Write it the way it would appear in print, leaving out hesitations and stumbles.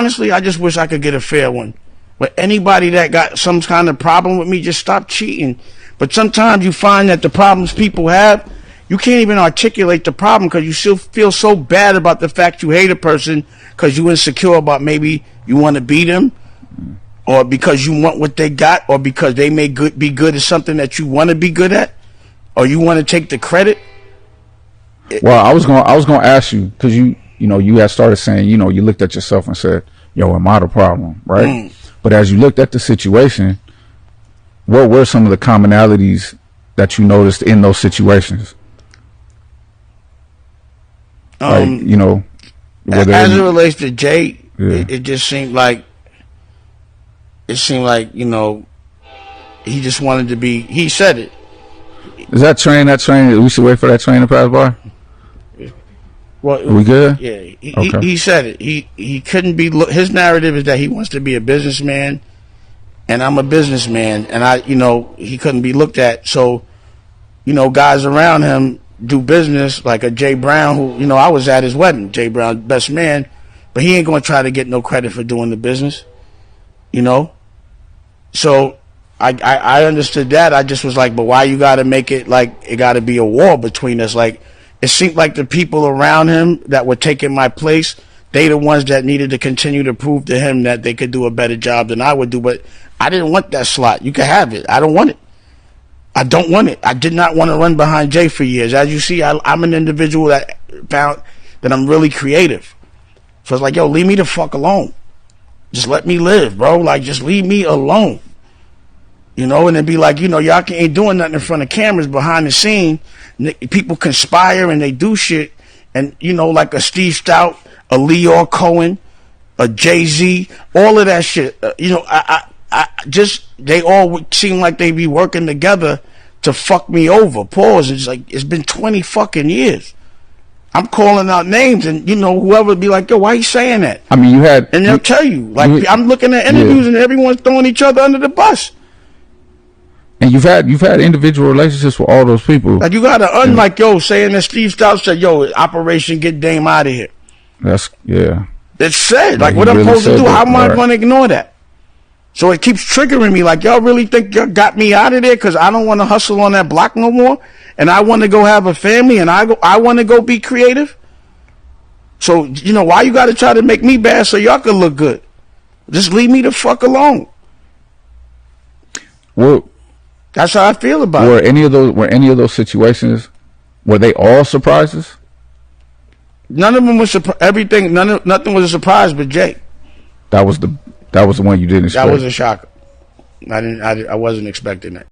honestly, I just wish I could get a fair one. But anybody that got some kind of problem with me, just stop cheating. But sometimes you find that the problems people have, you can't even articulate the problem because you still feel so bad about the fact you hate a person because you insecure about maybe you want to beat them, or because you want what they got, or because they may be good at something that you want to be good at, or you want to take the credit. Well, I was gonna ask you, because you had started saying, you looked at yourself and said, yo, am I the problem, right? But as you looked at the situation, what were some of the commonalities that you noticed in those situations? As it relates to Jay, it just seemed like, he just wanted to be, he said it. Is that train, we should wait for that train to pass by? Well, are we good? Yeah, he said it. He couldn't be, his narrative is that he wants to be a businessman, and I'm a businessman, and he couldn't be looked at. So, guys around him do business, like a Jay Brown, who, I was at his wedding, Jay Brown, best man, but he ain't going to try to get no credit for doing the business, So I understood that. I just was like, but why you got to make it like it got to be a war between us? Like, it seemed like the people around him that were taking my place, they the ones that needed to continue to prove to him that they could do a better job than I would do. But I didn't want that slot. You can have it. I don't want it. I don't want it. I did not want to run behind Jay for years. As you see, I'm an individual that found that I'm really creative. So it's like, yo, leave me the fuck alone. Just let me live, bro. Like, just leave me alone. And then be like, y'all ain't doing nothing in front of cameras. Behind the scene, people conspire and they do shit. And, like a Steve Stoute, a Lyor Cohen, a Jay-Z, all of that shit. They all seem like they be working together to fuck me over. Pause. It's like, it's been 20 fucking years. I'm calling out names, and whoever be like, yo, why you saying that? I mean, and they'll tell you, like, I'm looking at interviews and everyone's throwing each other under the bus. And you've had individual relationships with all those people. Like, you gotta unlike, yo, saying that Steve Stoute said, yo, Operation Get Dame out of here. It's said. Like, what I'm supposed to do? How am I going to ignore that? So it keeps triggering me. Like, y'all really think y'all got me out of there because I don't want to hustle on that block no more, and I want to go have a family, and I want to go be creative. So, why you got to try to make me bad so y'all can look good? Just leave me the fuck alone. Well, that's how I feel about it. Were any of those situations, were they all surprises? None of them was everything. Nothing was a surprise, but Jay. That was the one you didn't expect. That was a shocker. I wasn't expecting that.